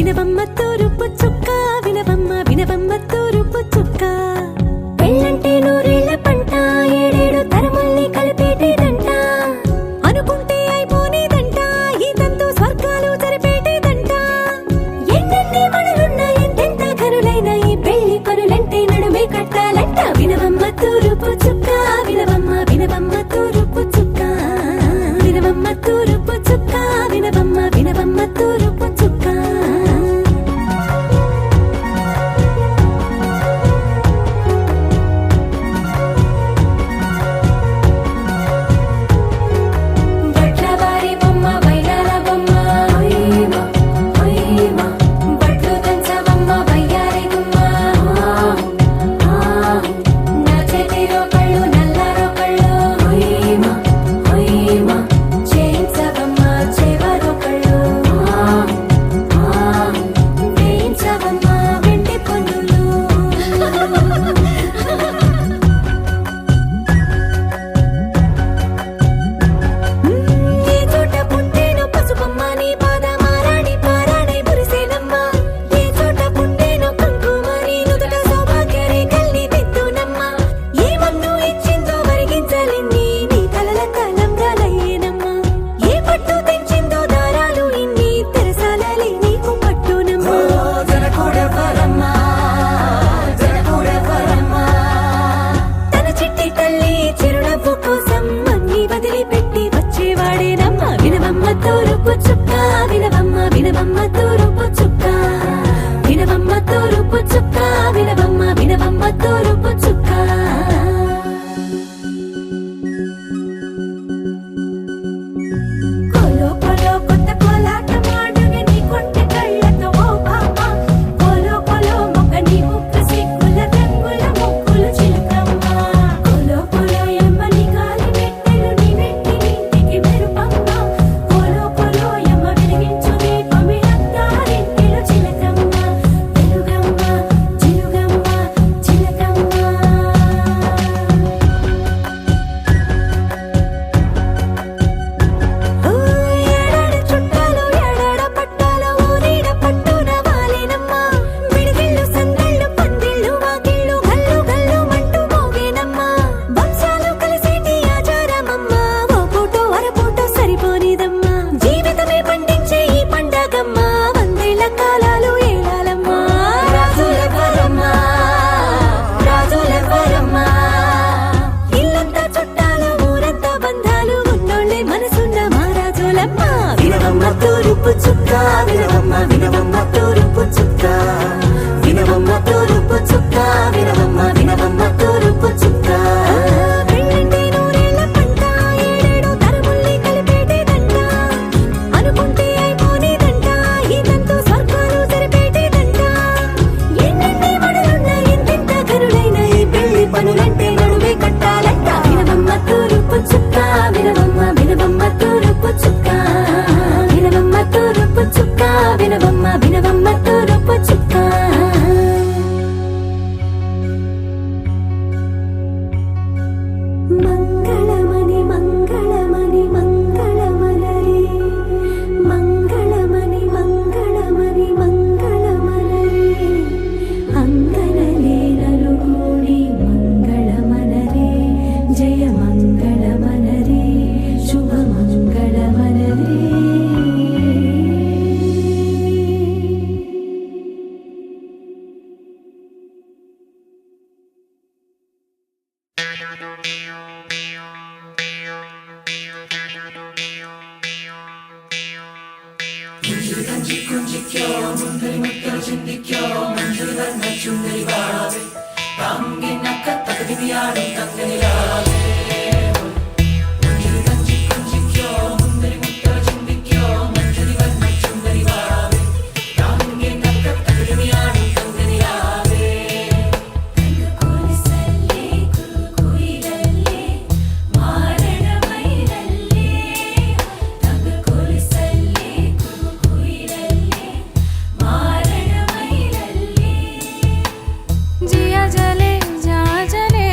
వినవమ్మ తూరుపు చుక్క వినవమ్మ వినవమ్మ తూరుపు చుక్క పెళ్ళంటే నూరేళ్ల పంట ఏడేడు తరముల్ని కలిపేటేదంట అనుకుంటే అయిపోనేదంట ఈ తంతు స్వర్గాలు జరిపేటేదంట ఎన్నెన్ని మనులున్నా ఎంతెంత కనులైన ఈ పెళ్లి పనులంటే నడుమే కట్టాలంట వినవమ్మ తూరుపు చుక్క వినవమ్మ వినవమ్మ తూరుపు చుక్క వినవమ్మ తూరుపు చుక్క వినవమ్మ వినవమ్మ తూరుపు చుక్క తూరుపు చుక్క వినవమ్మ వినవమ్మ తూరుపు చుక్క వినవమ్మ తూరుపు చుక్క వినవమ్మ వినవమ్మ తూరుపు చుక్క కోలో కోలో కొత్త కోలాట మాడుగే నీ కొంటె కళ్ళతో ఓ బామ్మ కోలో కోలో మొక్క నీ ముక్కు సిగ్గుల రంగుల ముక్కులు చిలుకమ్మ కోలో కోలో ఎమ్మ నీ కాలి మెట్టెలు నీ వెంటి ఇంటికి మెరుపమ్మ తూరుపు చుక్క వినవమ్మ వినవమ్మ తూరుపు చుక్క వినవమ్మ తూరుపు చుక్క వినవమ్మ వినవమ్మ తూరుపు చుక్క పెళ్ళంటే నూరేళ్ల పంట ఏడేడు తరముల్ని కలిపేటేదంట అనుకుంటే అయిపోనేదంట ఈ తంతు స్వర్గాలు జరిపేటేదంట ఎన్నెన్ని మడులున్నా ఎంతెంత కనులైన ఈ పెళ్లి పనులంటే నడుమే కట్టాలంట వినవమ్మ తూరుపు చుక్క వినవమ్మ వినవమ్మ తూరుపు చుక్క వినవమ్మ తూరుపు చుక్క వినవమ్మ వినవమ్మ తూరుపు చుక్క మంగళమణి మంగళమణి మంగళమలరే మంగళమణి మంగళమణి మంగళమలరే అంగనలే నలుగూడి మంగళమనరే జయ మంగళమనరే శుభ మంగళమనరే जिया जले जा जले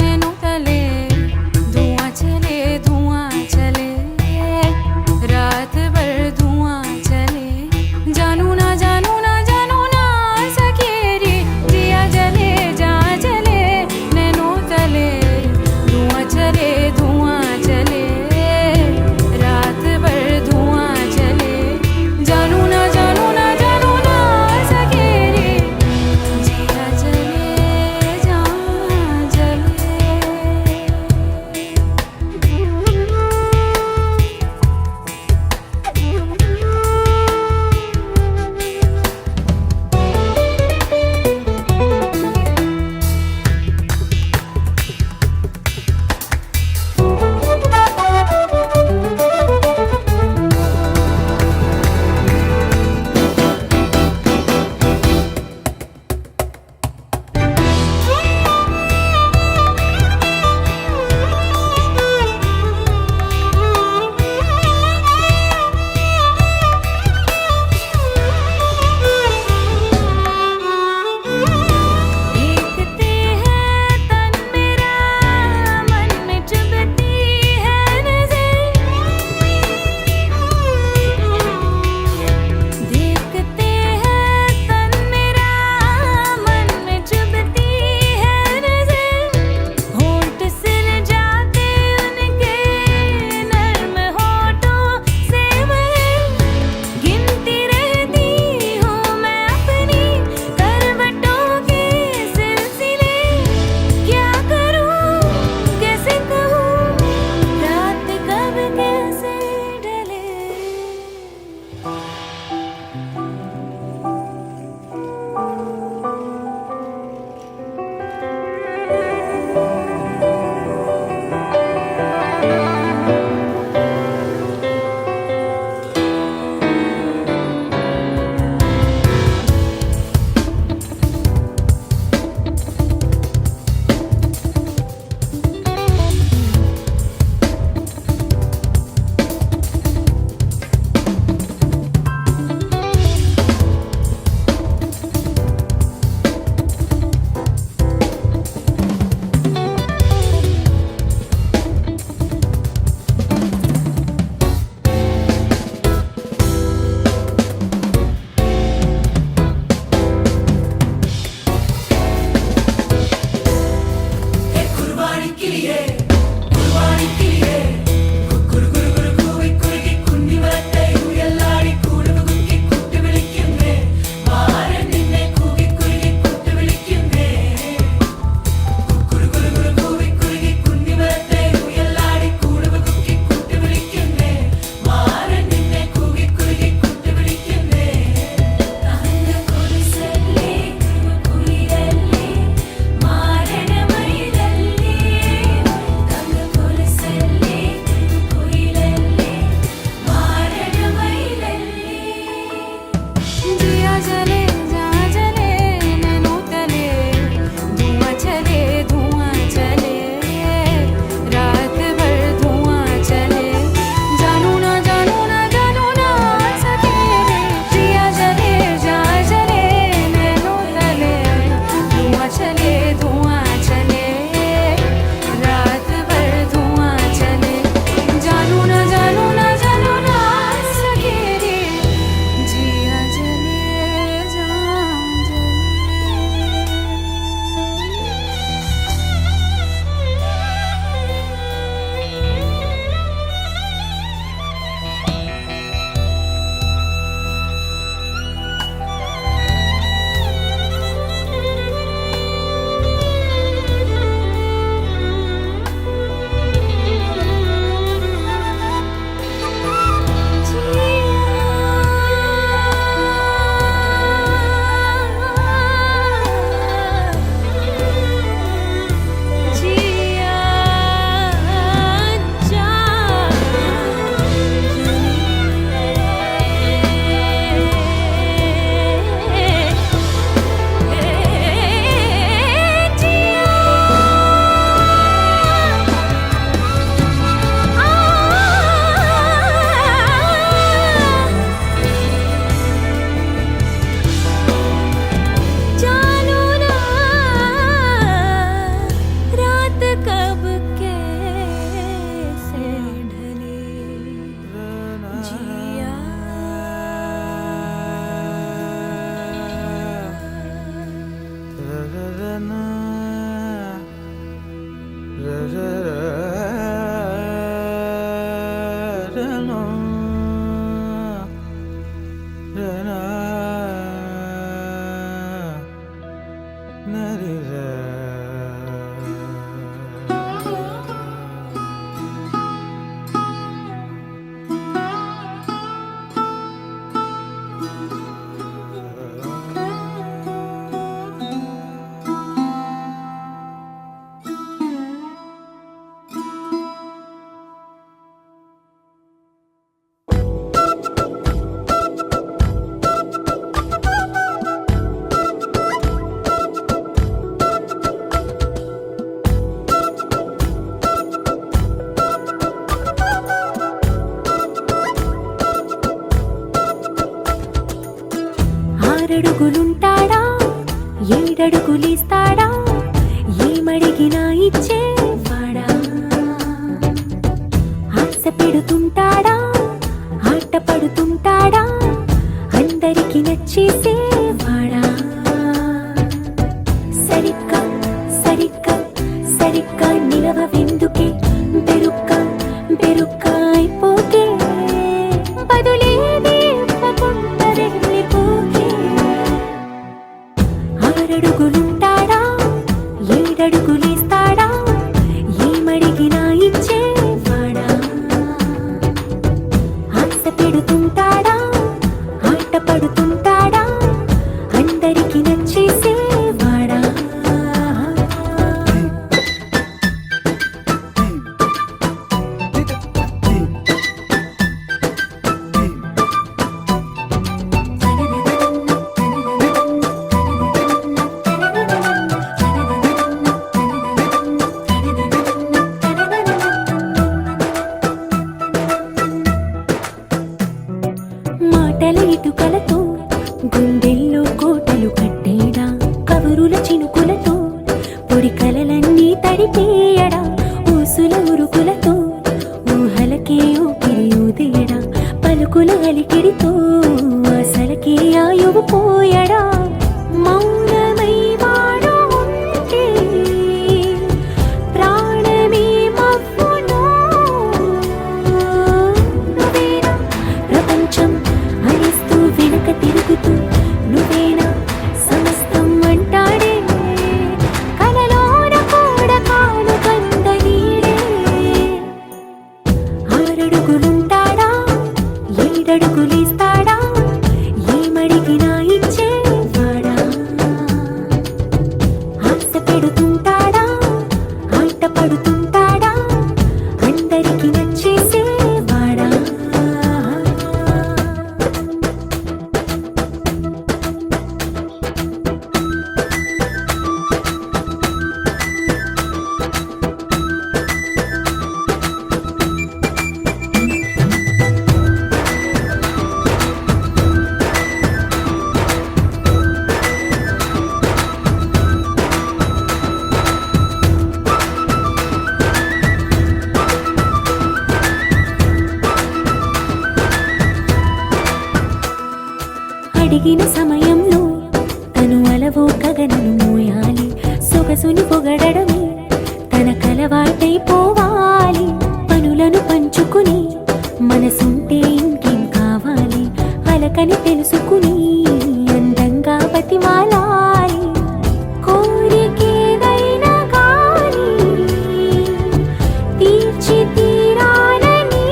मैनू तले ఆరడుగులుంటాడా ఏడడుగులిస్తాడా ఏమడిగినా ఇచ్చేవాడా ఆశ పెడుతుంటాడా ఆట పడుతుంటాడా అందరికి నచ్చేసేవాడా సరిగ్గా సరిగ్గా సరిగ్గా నిలవెందుకే బెరుక్క బెరుక్క అయిపోకే బదులేది ఇవ్వకుండా వెళ్ళిపోకే ఆరడుగులుంటాడా ఏడడుగులేస్తాడా ఏమడిగినా ఇచ్చేవాడా ఆశ పెడుతుంటాడా ఆట పడుతుంటాడా అందరికి నచ్చేసేవాడా మాటల ఇటుకలతో గుండెల్లో కోటలు కట్టేడా కబురుల చినుకులతో పొడి కలలన్నీ తడిపేయడా ఊసుల ఉరుకులతో ఊహలకే ఊపిరి ఊదేయడా పలుకుల అలికిడితో అసలకే ఆయువు పోయడా మౌనమై వాడు ఉంటే ప్రాణమే మవ్వును నువ్వేనా ప్రపంచం అరిస్తూ వెనుక తిరుగుతూ నువ్వేనా సమస్తం అంటాడే కలలోన కూడా కాను కంద నీడే ఆరడుగులుంటాడా ఏడడుగులేస్తాడా ఏమడిగినా ఇచ్చేవాడా ఆశ పెడుతుంటాడా ఆట పడుతుంటాడా అందరికి నచ్చేసేవాడా అడిగిన సమయంలో తను అలవో గగనను మోయాలి సొగసుని పొగడమే తన కలవాటైపోవాలి పనులను పంచుకుని మనసుంటే ఇంకేం కావాలి అలకని తెలుసుకుని అందంగా బతిమాలాలి కోరికేదైనా గాని తీర్చి తీరాలని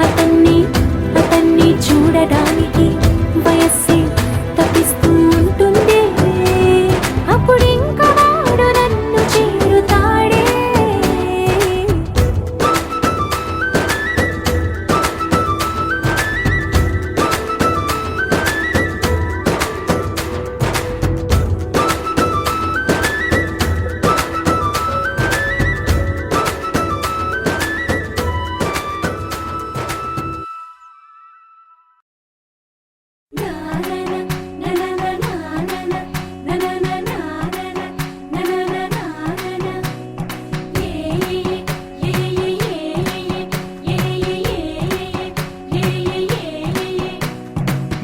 అతన్ని అతన్ని చూడడానికి వయస్సే తప్పిస్తూ ఉంటుంది అప్పుడింక వాడు నన్ను చేరుతాడే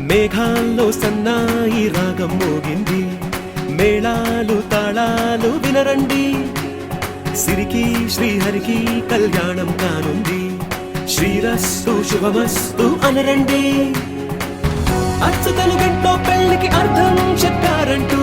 మేఘాల్లో సన్నాయి రాగం మోగింది మేళాలు తాళాలు వినరండి సిరికి శ్రీహరికి కళ్యాణం కానుంది శ్రీరస్తు శుభమస్తు అనరండి అచ్చు తెలుగింట్లో పెళ్లికి అర్థం చెప్పారంటూ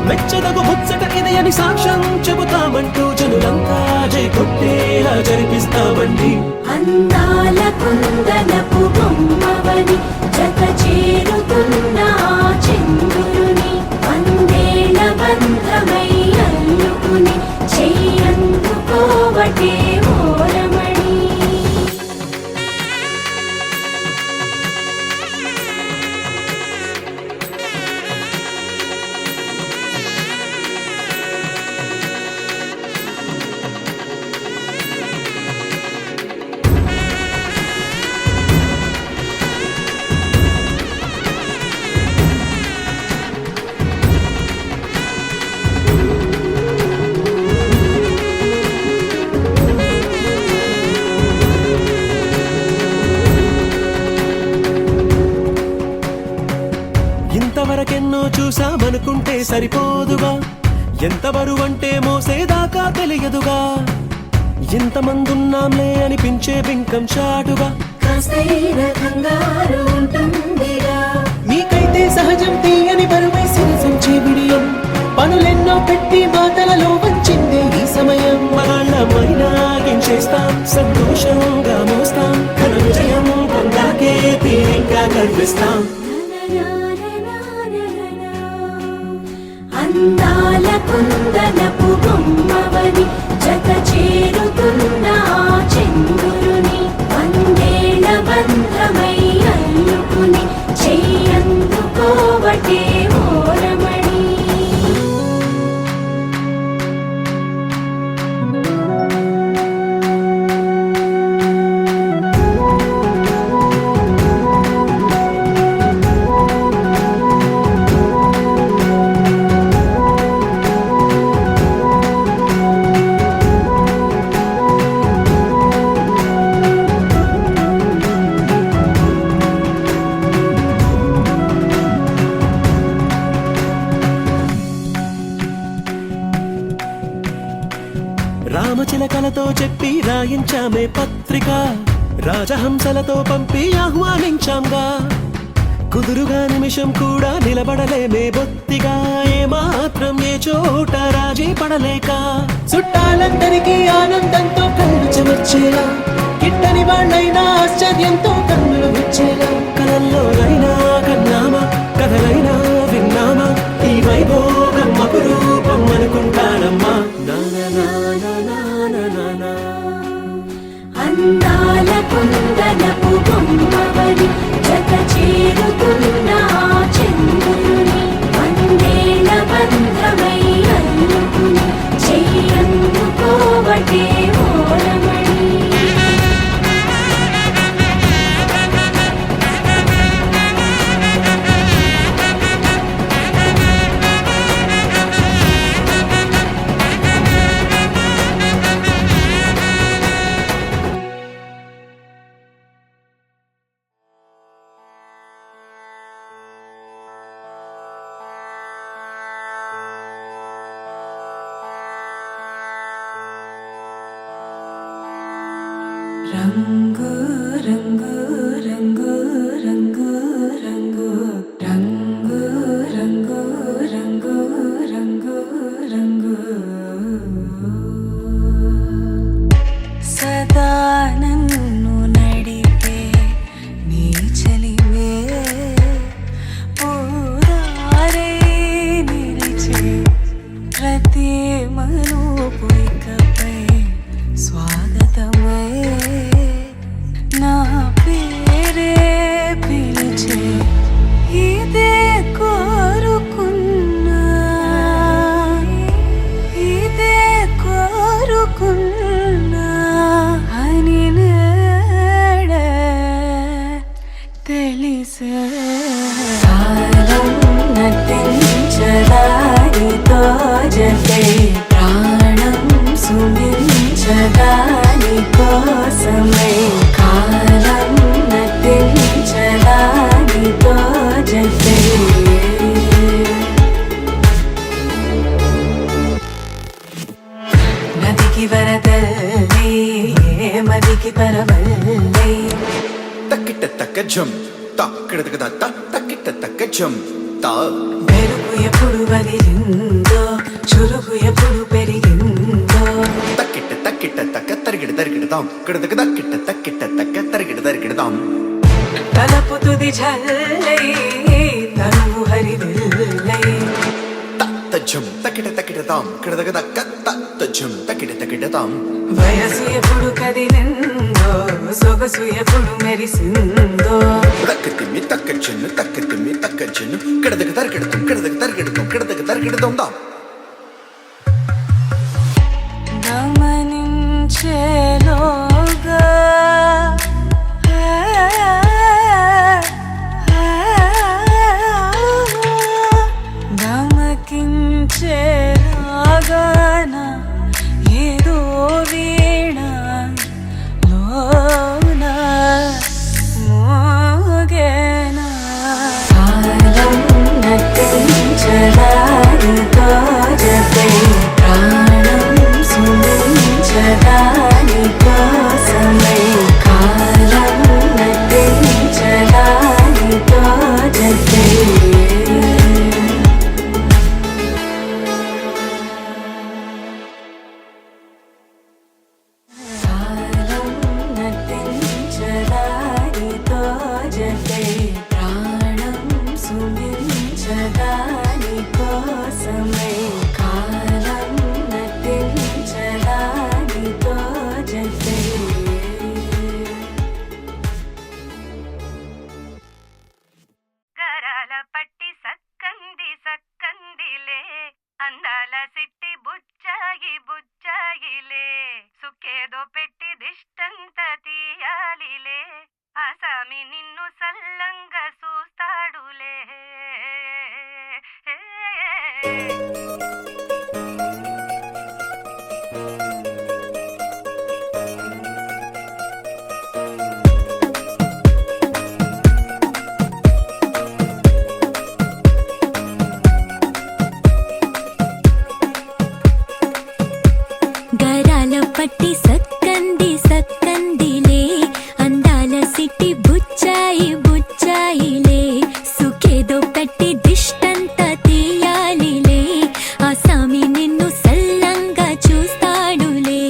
మెచ్చదగు ముచ్చట ఇది అని సాక్ష్యం చెబుతామంటూ జనులంతా జై కొట్టేలా జరిపిస్తామండి అందాల కుందనపు బొమ్మవని జత చేరుతున్న ఆ చంద్రుని వందేళ్ల బంధమై అల్లుకుని చెయ్యందుకోవటే ఓరమణి ఎన్నెన్నో చూసామనుకుంటే సరిపోదుగా, ఎంత బరువంటే మోసేదాకా తెలియదుగా, ఇంతమందున్నాంలే అనిపించే బింకం చాటుగా కాస్తైన కంగారు ఉంటుందిరా. మీకైతే సహజం తీయని బరువై సిరసించే బిడియం, పనులెన్నో పెట్టి మాటలలో వంచిందే ఈ సమయం. వాళ్ళమైనా ఏం చేస్తాం, సంతోషంగా మోస్తాం, ఘన విజయం పొందాకే తీరిగ్గా కనిపిస్తాం. అందాల కుందనపు బొమ్మవని జత చేరుతున్న ఆ చంద్రుని వందేళ్ల బంధమై అల్లుకుని చెయ్యందుకోవటే ఓరమణి. రామచిలకలతో చెప్పి రాయించామే పత్రిక, రాజహంసలతో పంపి ఆహ్వానించాంగా, కుదురుగా నిమిషం కూడా నిలబడలేమే బొత్తిగా, ఏమాత్రం ఏ చోట రాజీ పడలేక, చుట్టాలందరికీ ఆనందంతో కళ్ళు చెమర్చేలా, గిట్టని వాళ్ళైనా ఆశ్చర్యంతో కన్నులు విచ్చేలా, కలల్లోనైనా కన్నామా కథలైనా విన్నామా, ఈ వైభోగం అపురూపం అనుకుంటానమ్మా. అందాల కుందనపు బొమ్మవని జత చేరుతున్న ఆ చంద్రుని వందేళ్ల బంధమై అల్లుకుని చెయ్యందుకోవటే ఓరమణి. రంగు రంగు రంగు రంగు రంగు రంగు రంగు రంగు రంగు రంగు సదా నన్ను నడిపే నీ చలివే పూరారే నిలిచే ప్రతి మలుపు ఇకపై స్వాగతమై నా పేరే పిలిచే ఇదే కోరుకున్నా ఇదే కోరుకున్నా అని నేడే తెలిసే కాలం నటించదానితో జతే ప్రాణం సుమించదాని కోసమై కాలం నటించదానితో జతే నదికి వరదల్లి మదికి పరవల్లి తక్కిట తక్కజం తక్కిట తక్కిట తక్కజం తా మెరుపు ఎప్పుడు వదిలిందో చురుకు ఎప్పుడు పెరిగిందో తక్కిట తక్కిట తక్క తరిగిడ తరిగిడదాం కిడదక తక్కిట తక్కిట తక్క తరిగిడ తరిగిడదాం తలపు తుది జల్లై తనువు హరివిల్లై తజ్జం తక్కిట తక్కిడదాం కిడదక తక్క తజ్జం తక్కిట తక్కిడదాం వయసు ఎప్పుడు కదిలిందో సొగసు ఎప్పుడు మెరిసిందో తక్కతిమ్మి తక్కజన్ను తక్కతిమ్మి తక్కజన్ను కిడదక తరిగిడతాం కిడదక తరిగిడతాం కిడదక తరిగిడదాం దా గమనించేలోగా గమకించేలాగాన ఏదో వీణ లోన మోగే సదా నీ కోసమే కాలం నటించదా నీతో జతే గరాల పట్టి సక్కంది సక్కందిలే అందాల సిట్టి బుచ్చాయి బుచ్చాయిలే సుఖేదో పెట్టి దిష్టంత తీయాలిలే ఆసామి నిన్ను సల్లంగా చూస్తాడులే గరాల పట్టి సక్కంది సక్కందిలే అందాల సిట్టి బుచ్చాయి బుచ్చాయిలే సుఖేదో పెట్టి దిష్టంత తీయాలిలే ఆసామి నిన్ను సల్లంగా చూస్తాడులే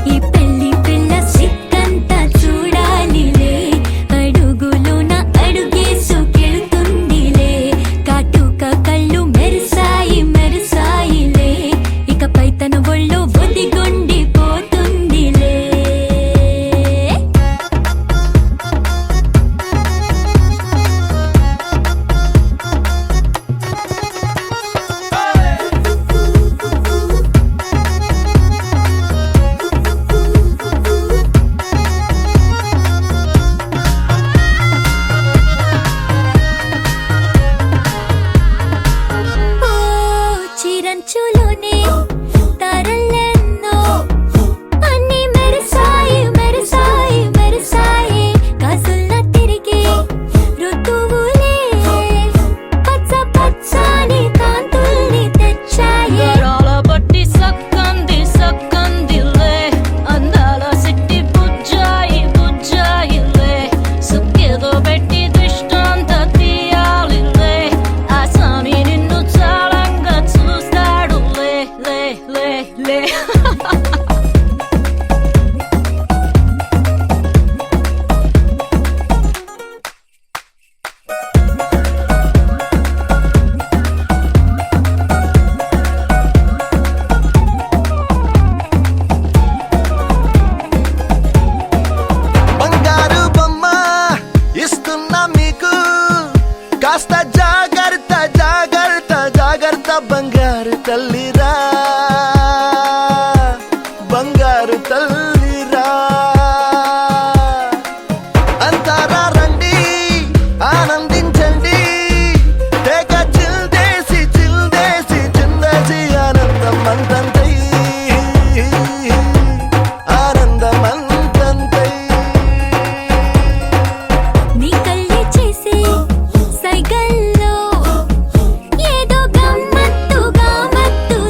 ఈ పెళ్లి పిల్ల సిక్కంతా చూడాలిలే అడుగులోన అడుగేసుకెళ్తుందిలే కాటుక కళ్ళు మెరిసాయి మెరిసాయిలే ఇకపై తన ఒళ్ళు ఒదిగొండిపోతుందిలే ఓ చిరంచులోనే తారలెన్నో అన్ని మెరిసాయి మెరిసాయి మెరిసాయి కాసుల్లా తిరిగి ఋతువులే పచ్చ పచ్చని కాంతుల్ని తెచ్చాయి గరాల పట్టి సక్కంది సక్కందిలే అందాల సిట్టి బుజ్జాయి బుజ్జాయిలే సుఖేదో పెట్టి దిష్టంత తీయాలిలే ఆసామి నిన్ను చాలంగా చూస్తాడు లే లే లే లే బంగారు బొమ్మ ఇస్తున్నా మీకు కాస్త జాగ్రత్త జాగ్రత్త జాగ్రత్త బంగారు తల్లిరా బంగారు తల్లిరా అంతారా రండి ఆనందించండి తెగ చిల్దేసి చిల్దేసి చిందేసి ఆనందం అంతంతై ఆనందం అంతంతై నీ కళ్ళే చేసే సైగల్లో ఏదో గమ్మత్తుగా మత్తు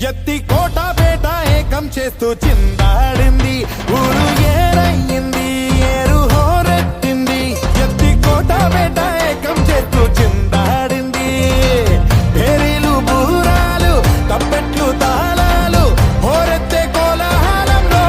ఎత్తి కోట పేట ఏకం చేస్తూ చిందాడింది ఊరు ఏరయ్యింది ఏరు హోరెత్తింది ఎత్తి కోట పేట ఏకం చేస్తూ చిందాడింది పేరీలు బూరాలు తప్పెట్లు తాళాలు హోరెత్తే కోలాహలంలో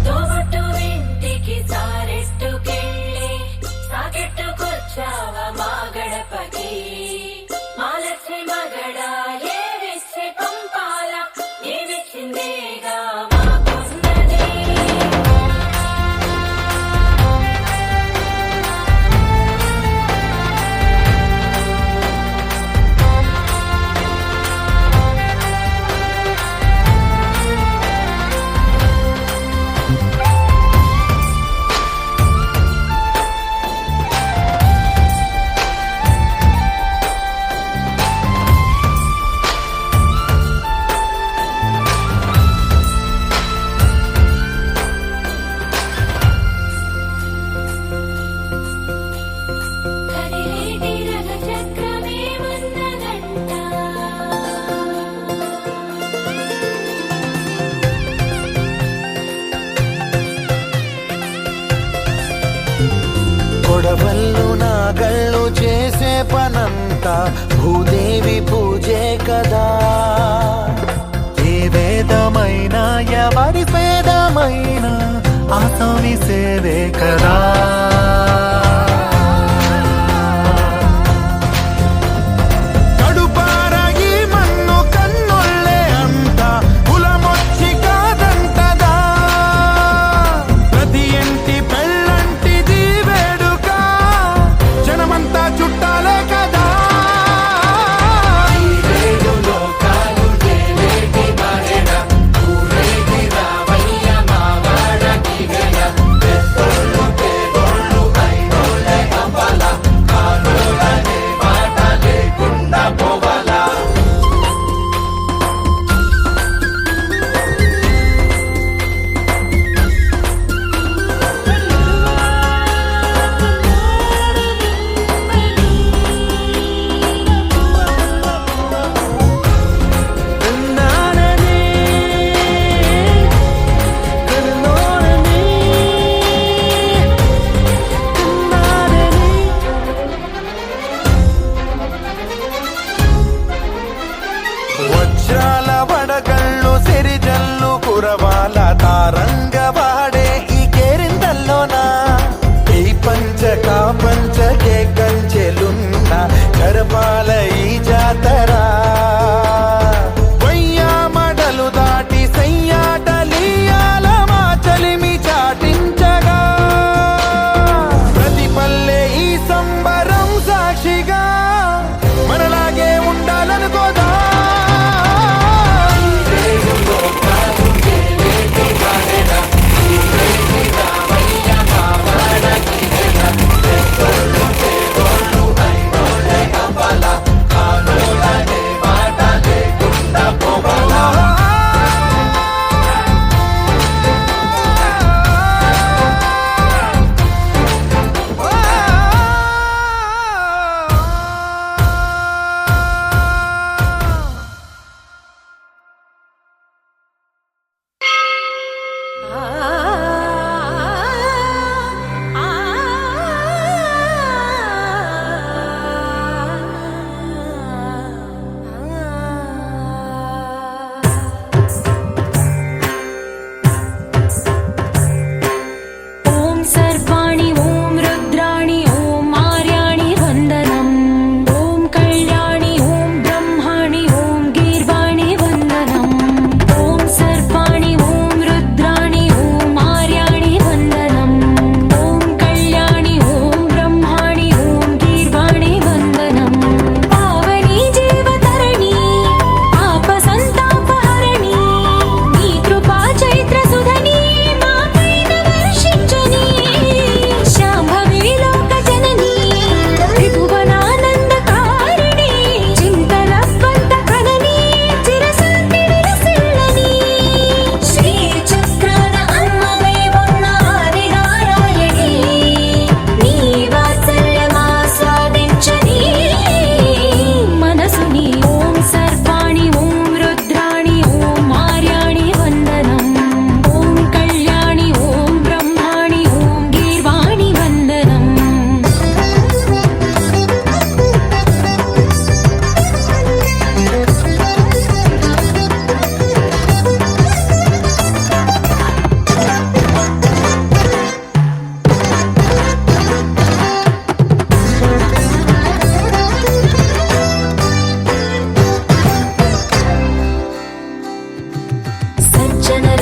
తోబట్టు ఇంటికి సారెట్టుకెళ్ళి సాకెట్టుకొచ్చావా మా గడపకి మాలచ్చి మగడ ఏవిచ్చి పంపాల ఏవిచ్చిందేగా మాకున్నది కదిలేటి రథ చక్రమేమన్నదంట కొడవళ్ళు నాగళ్ళు చేసే పనంతా భూదేవి పూజే కదా ఏ వేదమైనా ఎవరి వేదమైనా ఆసాని సేవే కదా కడుపార ఈ మన్ను కన్నుళ్ళే అంత కులమొచ్చి కాదంటదా ప్రతి ఇంటి పెళ్ళంటిది వేడుక జనమంతా చుట్టాలే కదా వజ్రాల వడగళ్ళు సిరిజల్లు కురవాల తారంగ వాడే ఈ కేరింతల్లోనా ఈ పంచక పంచకే కంచెలున్న జరపాల ఈ జాతర వయ్యామడలు దాటి సయ్యాటలీయాల మా చలిమి చాటించగా ప్రతి పల్లె ఈ సంబరం సాక్షిగా మనలాగే ఉండాలనుకోదా ఓం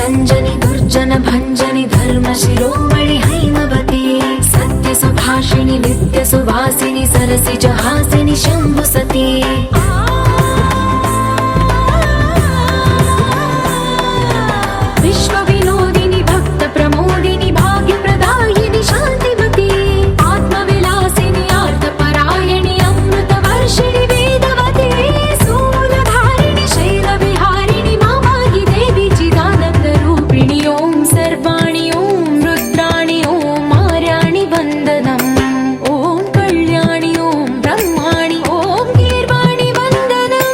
रञ्जनि दुर्जन भञ्जनि धर्म शिरोमणि हैमवती सत्य सुभाषिणि नित्य सुवासिनि सरसि जहासिनि शम्भु सती विश्व विनोदिनि भक्त प्रमोदिनि भाग्य प्रदायिनि शान्तिमती आत्मविलासिनि आर्तपरायणि अमृत वर्षिणि वेदवती सूलधारिणि शैलविहारिणि मामाहि देवी चिदानन्द रूपिणि ॐ सर्वाणि ॐ रुद्राणि ॐ मार्याणि वन्दनम् ॐ कल्याणि ॐ ब्रह्माणि ॐ गीर्वाणि वन्दनम्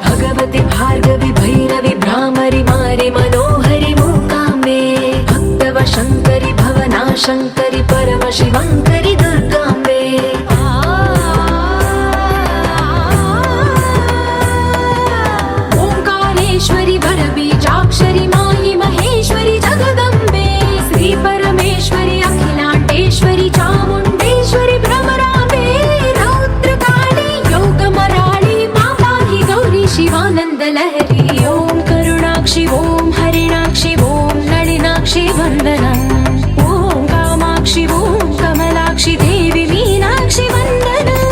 भगवति भार्गवि भैरवि भ्रामरि मारि मनोहरि मूकाम्बे भक्तव शङ्करि भवना शङ्करि परम शिवङ्करि दुर्गाम्बे ओङ्कारेश्वरि वरबीजाक्षरि मायि महेश्वरि जगदम्बे श्री परमेश्वरि अखिलाण्डेश्वरि चामुण्डेश्वरि भ्रमराम्बे रौद्रकाळि योगमराळि माताहि गौरी शिवानन्द लहरी ॐ करुणाक्षि ॐ हरिणाक्षि ॐ नलिनाक्षि वन्दनम् ॐ कामाक्षि ॐ कमलाक्षि देवी मीनाक्षि वन्दनम्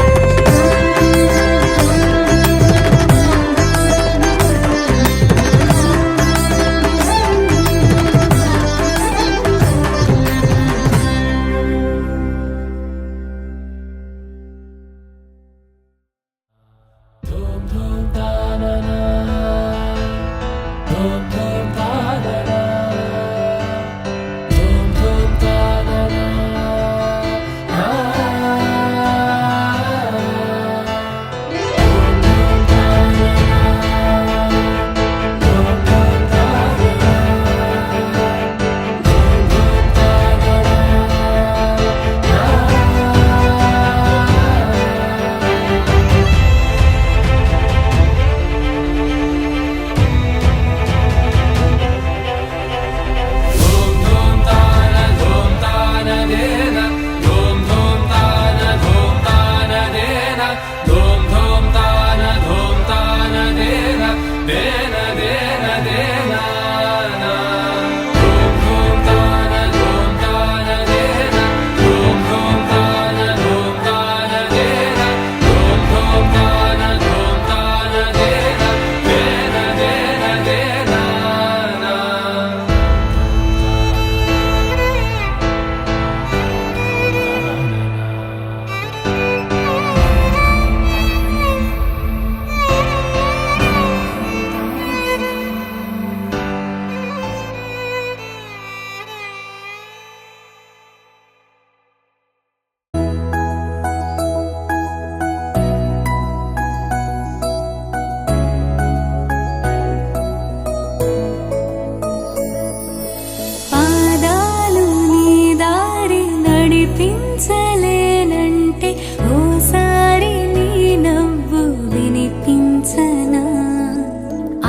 వినిపించలేనంటే ఓసారి నీ నవ్వు వినిపించనా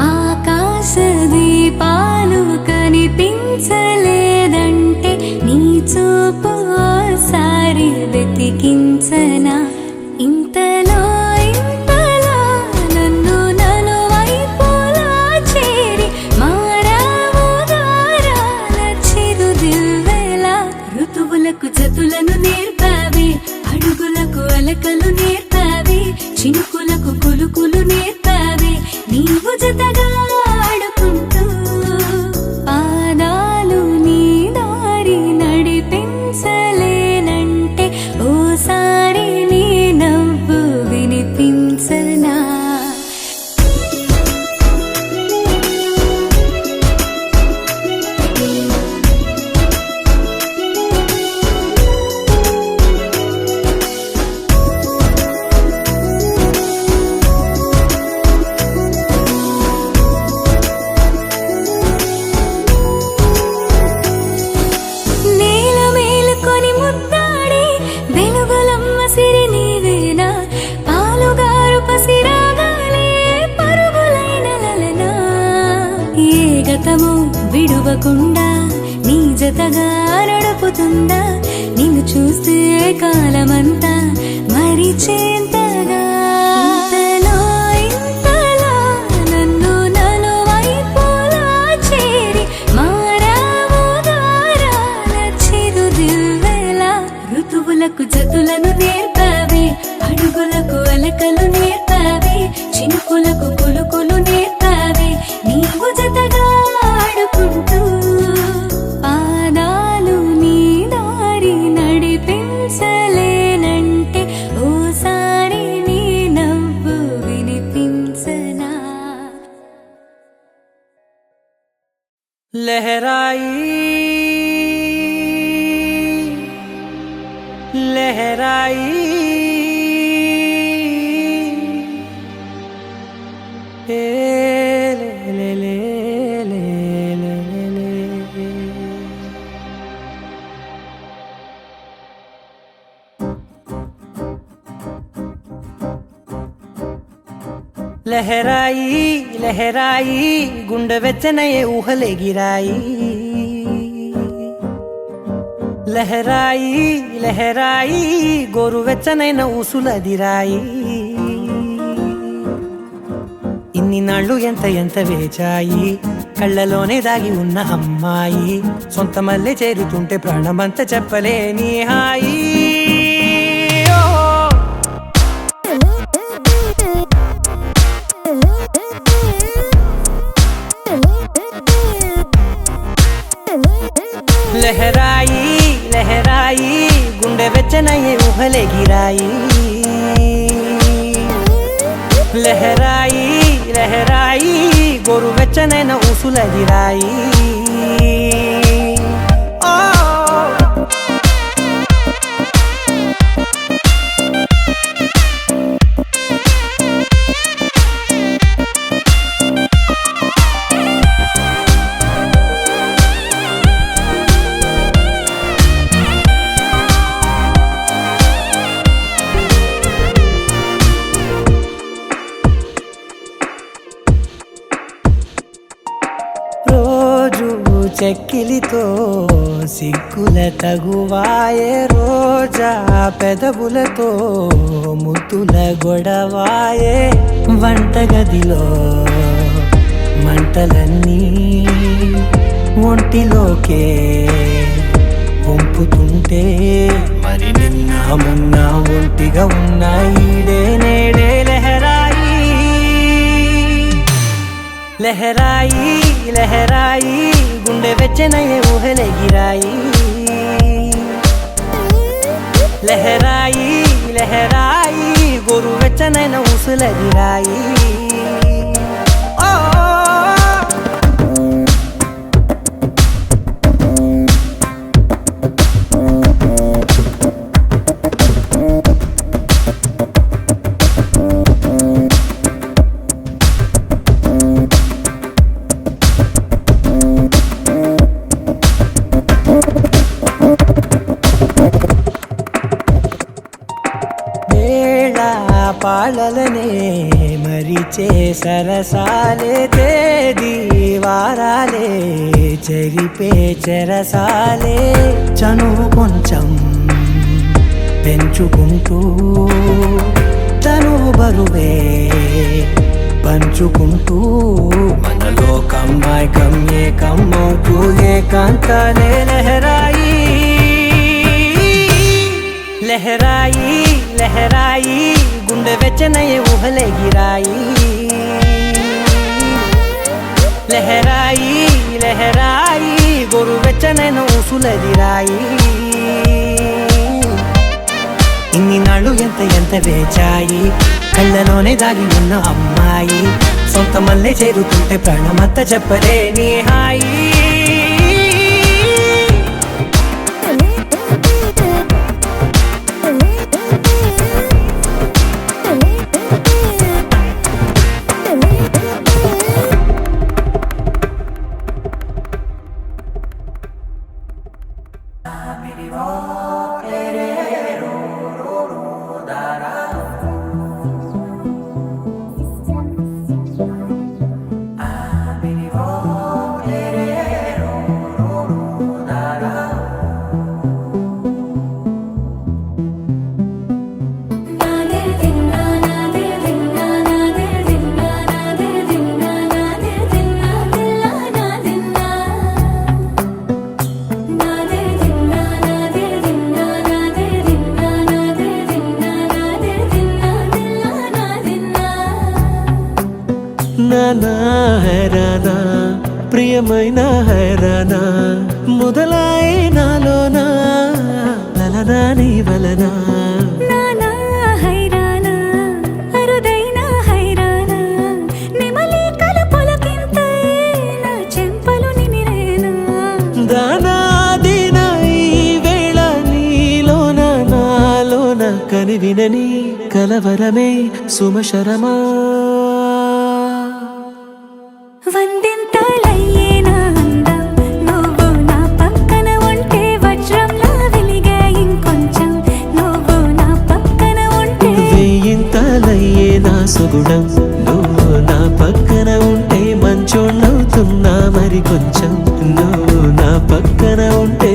ఆకాశ దీపాలు కనిపించలేదంటే నీ చూపు ఓసారి వెతికించనా ఇంతలో ఇంతలో నన్ను నలువైపులా చేరి మారావు దారాల చిరుదివ్వెలా ఋతువులకు జతులను నేర్పావి అడుగులకు అలకలు నేర్పావి చినుకులకు కులుకులు నేర్పావి నీవు జతగా ఆడుకుంటూ పాదాలు నీ దారి నడిపించలేనంటే ఓసారి నీ నవ్వు వినిపించనా తప్పకుండా నీ జతగా నడుపుతుందా నిన్ను చూస్తే కాలమంతా మరిచేంతగా ఇంతలో ఇంతలా నన్ను నలువైపులా చేరి మారావు గారాల చిరుదివ్వెలా ఋతువులకు జతులను నేర్పావే అడుగులకు అలకలు నేర్పావే చినుకులకు కులుకులు నేర్పావే నీవు జతగా ఆడుకుంటూ పాదాలు నీ దారి నడిపించలేనంటే ఓసారి నీ నవ్వు వినిపించనా लहराई ए ले ले ले ले ले ले लहराई लहराई गुंड వెచ్చనయే ఊహలే గిరాయి లహరాయి లహరాయి గోరువెచ్చనైన ఊసులదిరాయి ఇన్ని నాళ్ళు ఎంత ఎంత వేచాయి కళ్ళలోనే దాగి ఉన్న అమ్మాయి సొంత మల్లె చేరుతుంటే ప్రాణమంతా చెప్పలేని హాయి లహరాయి లహరాయి గుండె వెచ్చనయ్యే ఊహలే గిరాయి లహరాయి లహరాయి గోరు వెచ్చనైన ఊసులదిరాయి చెక్కిలితో సిగ్గుల తగువాయే రోజా పెదవులతో ముద్దుల గొడవాయే వంటగదిలో మంటలన్నీ ఒంటిలోకే వంపుతుంటే మరి నిన్న మొన్న ఒంటిగా ఉన్నాయి నేడే లహరాయి లహరాయి లహరాయి గుండె వెచ్చనయ్యే ఊహలే గిరాయి లహరాయి లహరాయి గోరు వెచ్చనైన ఊసులదిరాయి పాలలనే మరిచే సరసాలే తేదీ వారాలే చెరిపే చెరసాలే చనువు కొంచెం పెంచుకుంటూ తనువు బరువే పంచుకుంటూ మనలో కమ్మాయికం ఏకమవుతూ ఏకాంతాలే లహరాయి లహరాయి లహరాయి గుండె వెచ్చనయ్యే ఊహలే గిరాయి లహరాయి లహరాయి గోరు వెచ్చనైన ఊసులదిరాయి ఇన్ని నాళ్ళు ఎంత ఎంత వేచాయి కళ్ళలోనే దాగి ఉన్న అమ్మాయి సొంత మల్లె చేరుతుంటే ప్రాణమంతా చెప్పలేని హాయి నా హైరానా ప్రియమైన హైరానా మొదలాయి నాలోనా లలనా నీ వలనా నానా హైరానా అరుదైన హైరానా నెమలి కలుపులకింతై నా చెంపలు నిమిరేనా దానాదిన ఈ వేళ నీలోన నాలోన కనివినని కలవరమే సుమశరమా వందింతలయ్యే నా అందం నువ్వు నా పక్కన ఉంటే వజ్రంలా వెలిగే ఇంకొంచెం నువ్వు నా పక్కన ఉంటే వేయింతలయ్యే నా సుగుణం నువ్వు నా పక్కన ఉంటే మంచోళ్ళవుతున్నా మరి కొంచెం నువ్వు నా పక్కన ఉంటే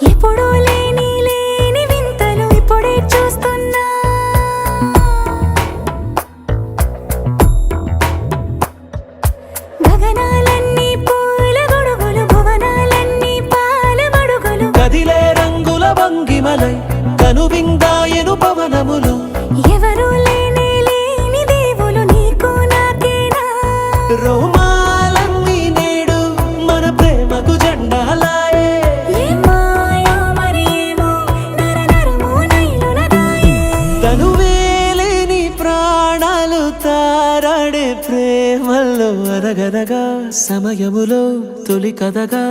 ఎప్పుడూ లేని లేని వింతలు ఇప్పుడే చూస్తున్నా గగనాలన్నీ పూల గొడుగులు భువనాలన్నీ పాల మడుగులు కదిలే రంగుల భంగిమలై కనువిందాయను పవనములు ఎవరూ లేని లేని దేవులు నీకు నాకేనా రోమాలన్నీ నేడు మన ప్రేమకు జెండాలాయే ఏ మాయో మరి ఏమో నరనరమో నైలునదాయే తనువేలేని ప్రాణాలు తారాడే ప్రేమల్లో అనగనగా సమయములో తొలి కథగా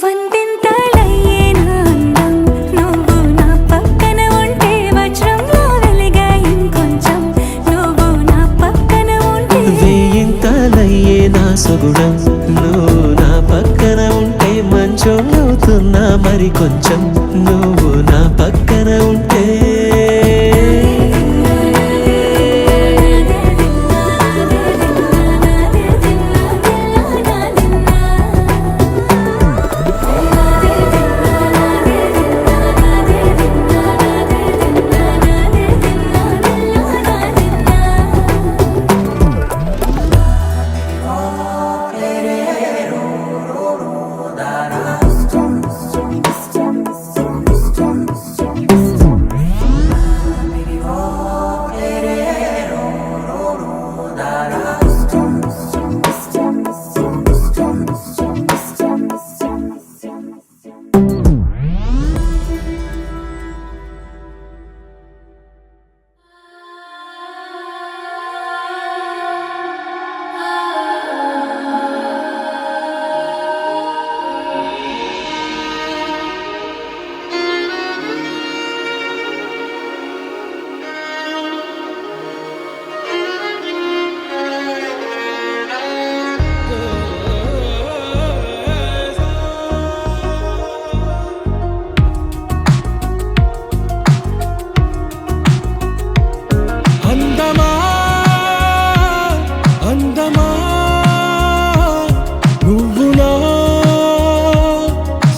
వందింతలయ్యే నా అందం నువ్వు నా పక్కన ఉంటే వజ్రంలా వెలిగే ఇంకొంచెం నువ్వు నా పక్కన ఉంటే వేయింతలయ్యే నా సుగుణం నువ్వు నా పక్కన ఉంటే మంచోళ్ళవుతున్నా మరి కొంచెం నువ్వు నా పక్కన ఉంటే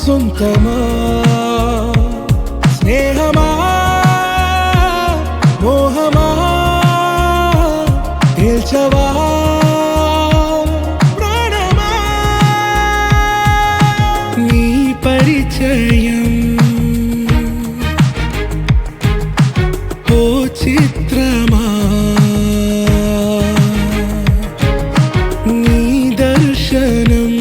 సొంతమా స్నేహమా మోహమా తేల్చవా ప్రాణమా నీ పరిచయం ఓ చిత్రమా నీ దర్శనం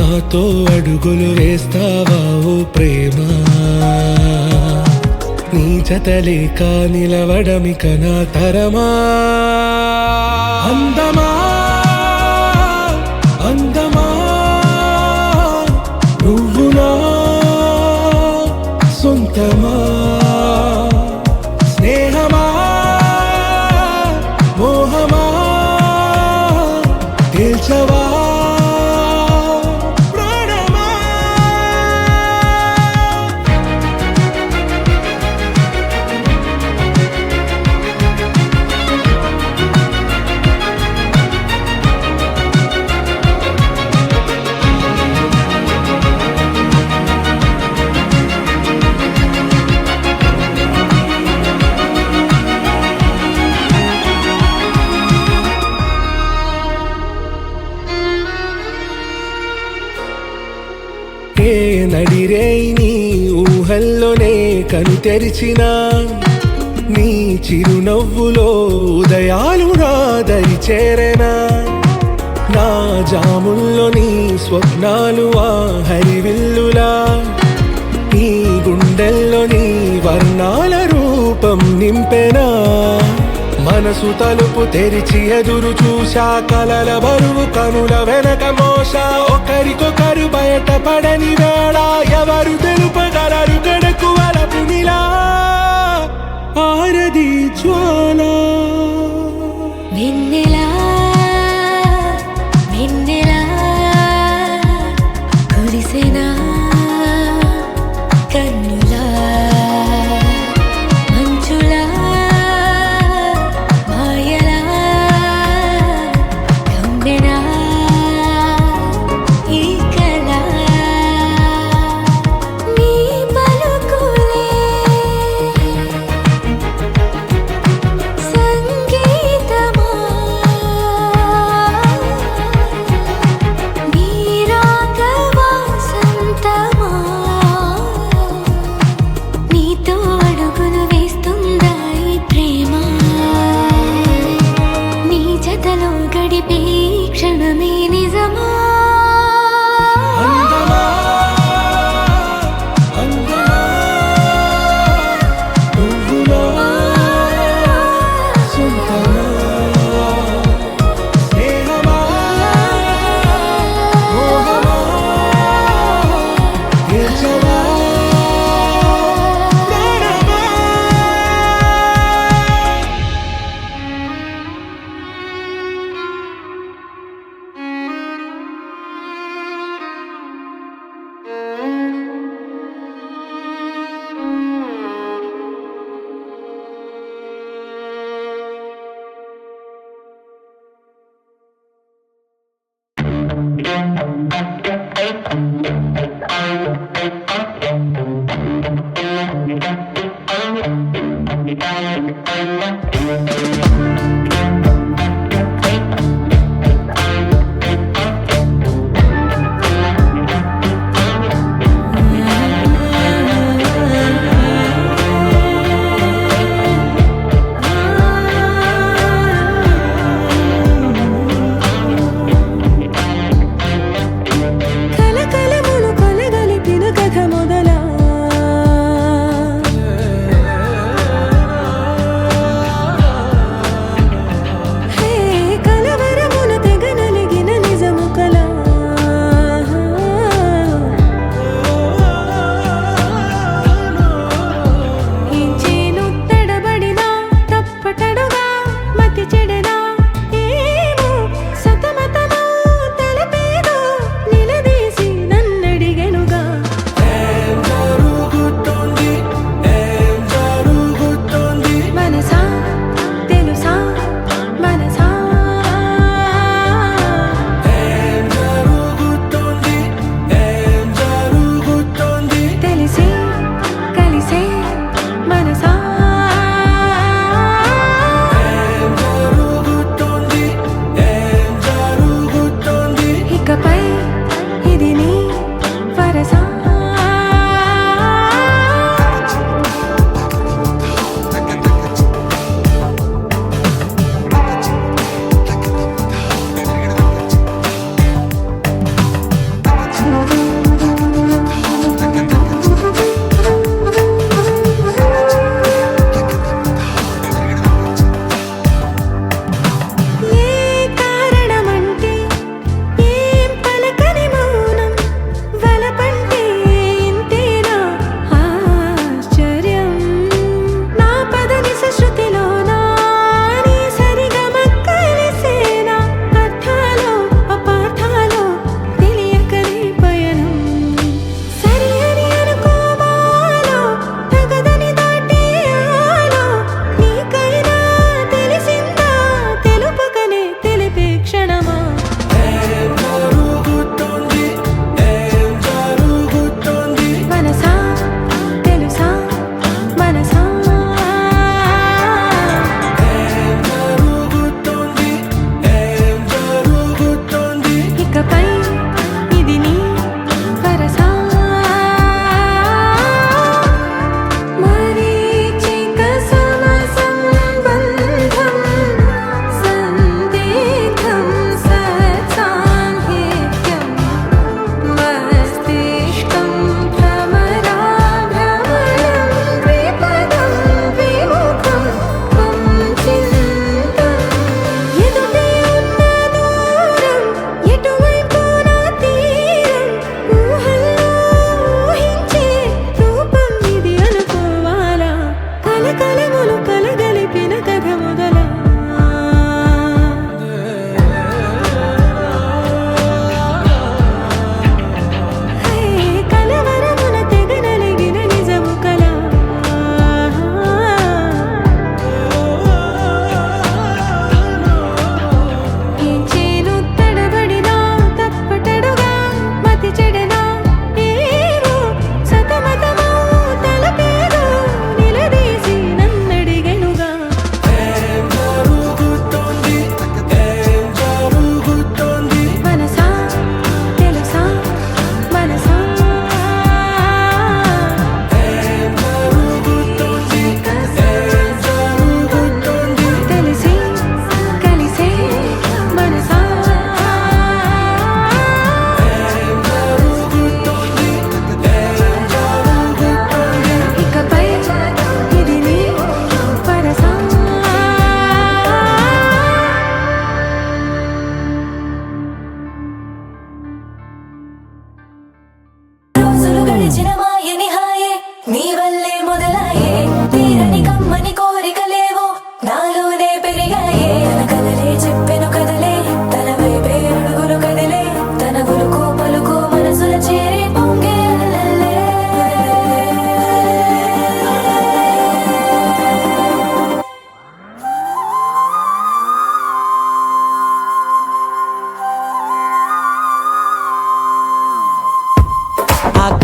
నాతో అడుగులు వేస్తావా ఓ ప్రేమ నీ జతలేక నిలవడమిక నా తరమా అందమా అందమా నువ్వు నా సొంతమా స్నేహమా మోహమా తేల్చవా ప్రాణమా ఏ నడిరే నీ ఊహల్లోనే కను తెరిచిన నీ చిరునవ్వులో ఉదయాలు నా దరి చేరెనా నా జాముల్లో నీ స్వప్నాలు ఆ హరివిల్లులా నీ గుండెల్లో నీ వర్ణాల రూపం నింపెనా మనసు తలుపు తెరిచి ఎదురు చూశా కలల బరువు కనుల వెనక మోసా ఒకరికొకరు బయట పడని వేళ ఎవరు తెలుపగలరు గడకు వలపునిలా ఆరది జ్వాల వెన్నెలా వెన్నెలా కురిసెనా కన్నులా మంచులా మాయలా కమ్మెనా ఈ కళ నీ పలుకులే సంగీతమా నీ రాగ వాసంతమా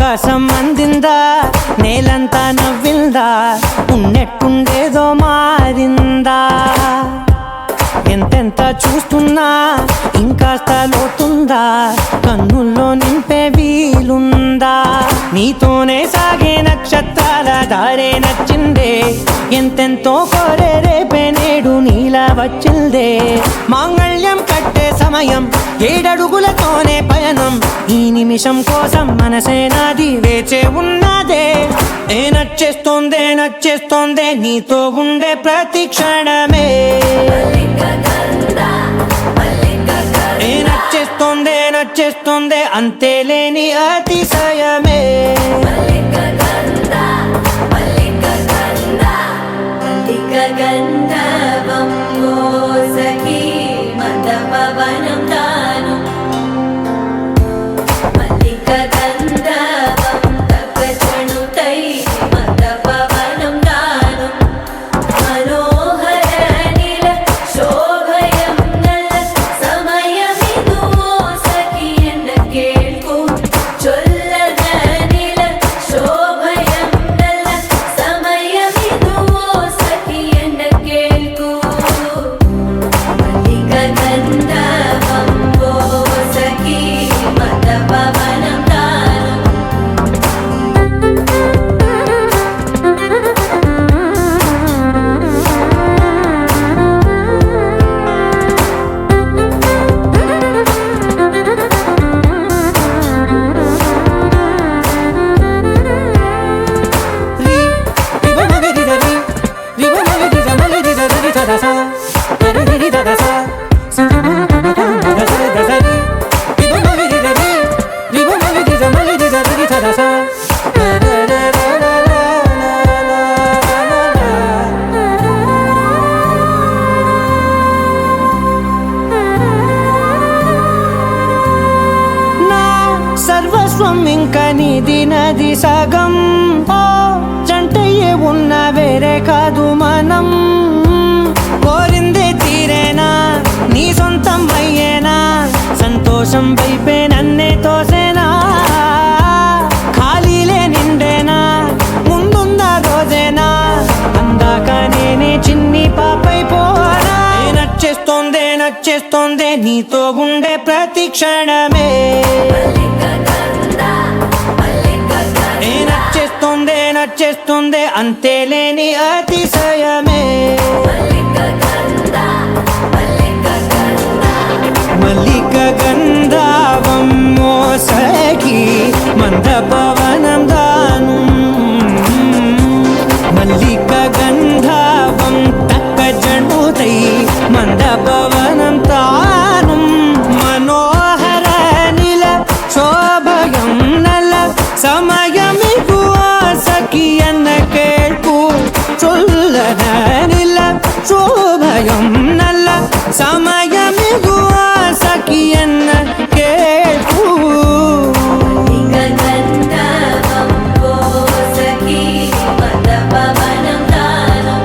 ఆకాశం అందిందా, నేలంతా నవ్విందా, ఉన్నట్టుండేదో మారిందా. ఎంతెంత చూస్తున్నా ఇంకాస్త లోతుందా, కన్నుల్లో నింపే వీలుందా. నీతోనే సాగే నక్షత్రాల దారే నచ్చిందే, ఎంతెంతో కోరే రేపే నేడు నీలా వచ్చిందే. మాంగళ్యం కట్టే సమయం 7 అడుగులతోనే పయనం, ఈ నిమిషం కోసం మనసే నాది వేచే ఉన్నదే. నచ్చేస్తోందే నచ్చేస్తోందే నీతో ఉండే ప్రతి క్షణమే. నచ్చేస్తోందే నచ్చేస్తోందే అంతేలేని అతిశయమే. గంధర్వం సఖీ మందపవనం తాను, మల్లిక గంధర్వం తగ్గచణుతై మందపవనం తాను. మనోహర నీల శోభయం నల్ల సమయమిదు సఖీ ఎన్న కేൾకు. చొల్లద నీల శోభయం నల్ల సమయమిదు సఖీ ఎన్న కేൾకు. మల్లిక గంధర్వం సఖీ మందపవనం తాను. నా సర్వస్వం ఇంక నీది నది సగం, ఓ జంటయ్యే ఉన్న వేరే కాదు మనం. కోరిందే తీరేనా నీ సొంతం అయ్యేనా, సంతోషం వైపే నన్నే తోసేనా. ఖాళీలే నిండేనా ముందున్న రోజేనా, అందాక నేనే చిన్ని పాపై పోనా. నచ్చేస్తోందే నచ్చేస్తోందే నీతో ఉండే ప్రతి క్షణమే. నచ్చేస్తోందే నచ్చేస్తోందే అంతేలేని అతిశయమే. మల్లిక గంధర్వం సఖీ మందపవనం దాను. మల్లిక గంధర్వం తక్కజణుతై మందపవనం తాను. మనోహర నీల శోభయం నల్ల సమయమిగు సఖీ ఎన్న కేൾకు. చొల్లద నీల శోభయం నల్ల సమయమిగు సఖీ ఎన్న కేൾకు. గంధర్వం సఖీ మందపవనం తాను.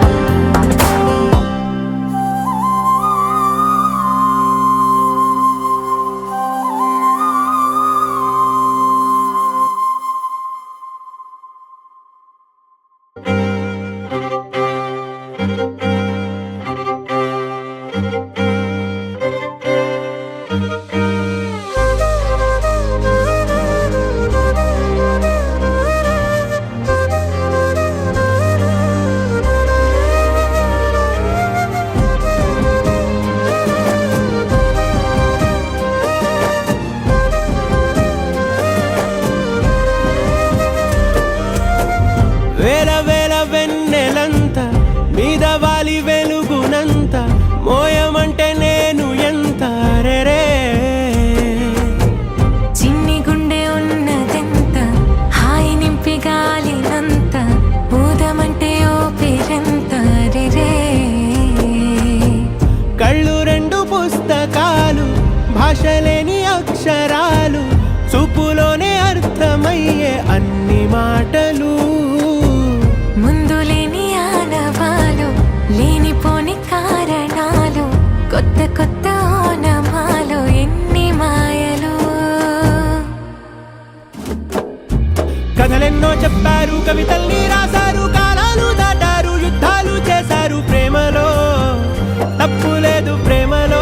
వేల వేల వెన్నెలంత మీద వాలి వెలుగునంత మోయమంటే నేను ఎంత రే. చిన్ని గుండె ఉన్నదెంత హాయి నింపి గాలినంత ఊదమంటే ఓ పేరెంత రే. కళ్ళు 2 పుస్తకాలు భాషలేని అక్షరాలు, చూపులోనే అర్థమయ్యే అన్ని మాటలు. ముందు లేని ఆనవాలు లేనిపోని కారణాలు, కొత్త కొత్త ఓనమాలు ఎన్ని మాయలు. కథలెన్నో చెప్పారు, కవితల్ని రాశారు, కాలాలు దాటారు, యుద్ధాలు చేశారు ప్రేమలో, తప్పు లేదు ప్రేమలో.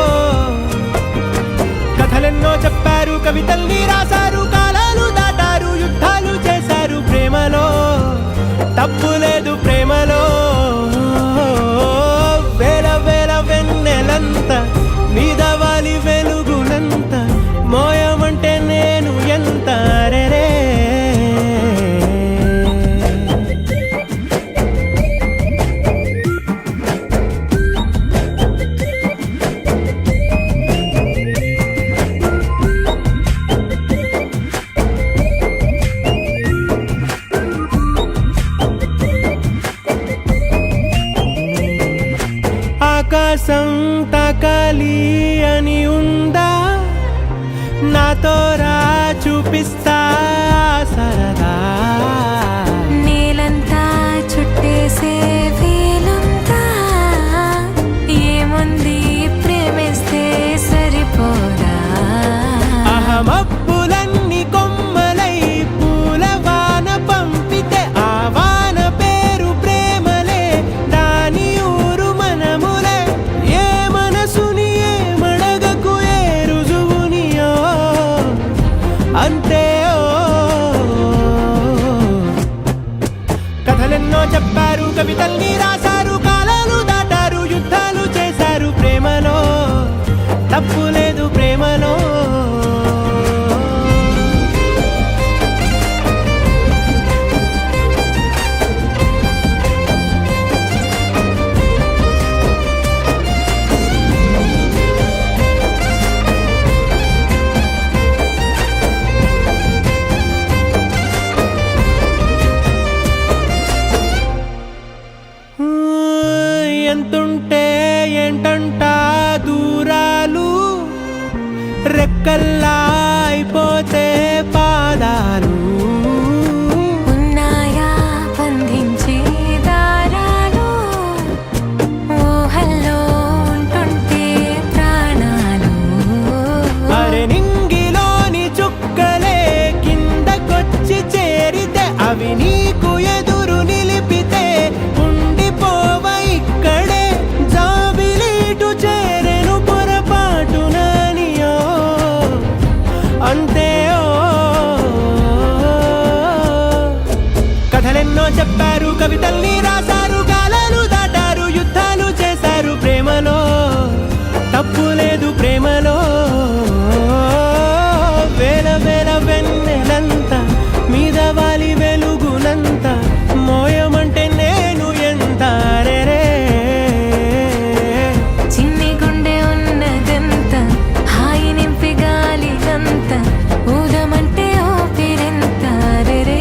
కథలెన్నో చెప్పారు, కవితల్ని రాశారు, కాలాలు దాటారు, యుద్ధాలు చేశారు ప్రేమలో, తప్పు లేదు ప్రేమలో. వేల వేల వెన్నెలంత మీద వాలి వెలుగునంత మోయమంటే నేను ఎంత రే. ఆకాశం తాకాలి అని ఉందా, నాతో రా చూపిస్తా సరదా. నేలంతా చుట్టేసే వీలుందా, ఏముంది ప్రేమిస్తే సరిపోదా. అహమప్పులన్నీ కొమ్మలై పూల వాన పంపితే ఆ వాన పేరు ప్రేమలే, దాని ఊరు మనములే. ఏ మనసుని ఏ మడగకు ఏ రుజువునియో అంతే. కథలెన్నో చెప్పారు, కవితల్ని రాశారు, కాలాలు దాటారు, యుద్ధాలు చేశారు ప్రేమలో, తప్పు లేదు ప్రేమలో. ఎంతుంటే ఏంటంట దూరాలు, రెక్కల్లా అయిపోతే పాదాలు. ఉన్నాయా బంధించే దారాలు, ఊహల్లో ఉంటుంటే ప్రాణాలు. అరే నింగిలోని చుక్కలే కిందకొచ్చి చేరితే, అవి నీకు ఎదురు నిలిపితే ఉండిపోవ ఇక్కడే. జాబిలీటు చేరెను పొరపాటు నానియో అంతే. కథలెన్నో చెప్పారు, కవితల్ని రాశారు, కాలాలు దాటారు, యుద్ధాలు చేశారు ప్రేమలో, తప్పు లేదు ప్రేమలో. వేల వేల వెన్నెలంత మీద వాలి వెలుగునంత మోయమంటే నేను ఎంత రే. చిన్ని గుండె ఉన్నదంత హాయి నింపి గాలినంత ఊదమంటే ఊపిరెంత రే.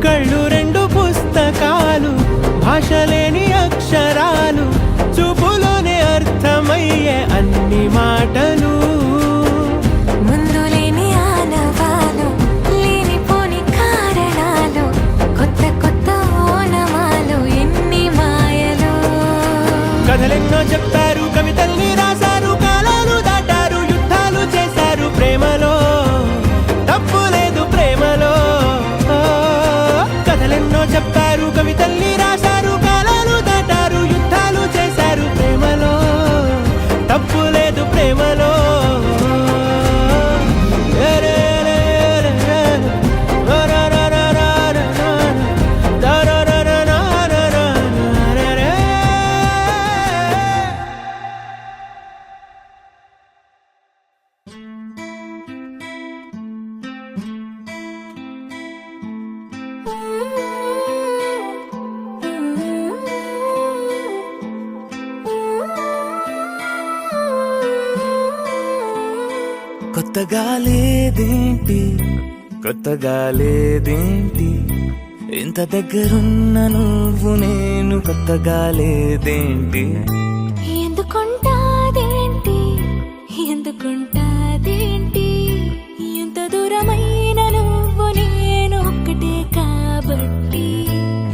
కళ్ళు రెండు పుస్తకాలు, భాష లేని అక్షరాలు, చూపులోనే అర్థమయ్యే అన్ని మాటలు. ముందు లేని ఆనవాలు, లేనిపోని కారణాలు, కొత్త కొత్త ఓనమాలు, ఎన్ని మాయలు. కథలెన్నో చెప్పారు, కవితల్ని రాశారు, కాలాలు దాటారు, యుద్ధాలు చేశారు ప్రేమలో, తప్పు లేదు ప్రేమలో. కథలెన్నో చెప్పారు, కవితల్ని రాశారు, కాలాలు దాటారు, యుద్ధాలు చేశారు ప్రేమలో, తప్పు లేదు ప్రేమలో. కొత్తగా లేదేంటి, కొత్తగా లేదేంటి, ఇంత దగ్గరున్న నువ్వు నేను కొత్తగా లేదేంటి. ఎందుకుంటాదేంటి, ఎందుకుంటాదేంటి, ఎంత దూరమైన నువ్వు నేను ఒక్కటే కాబట్టి.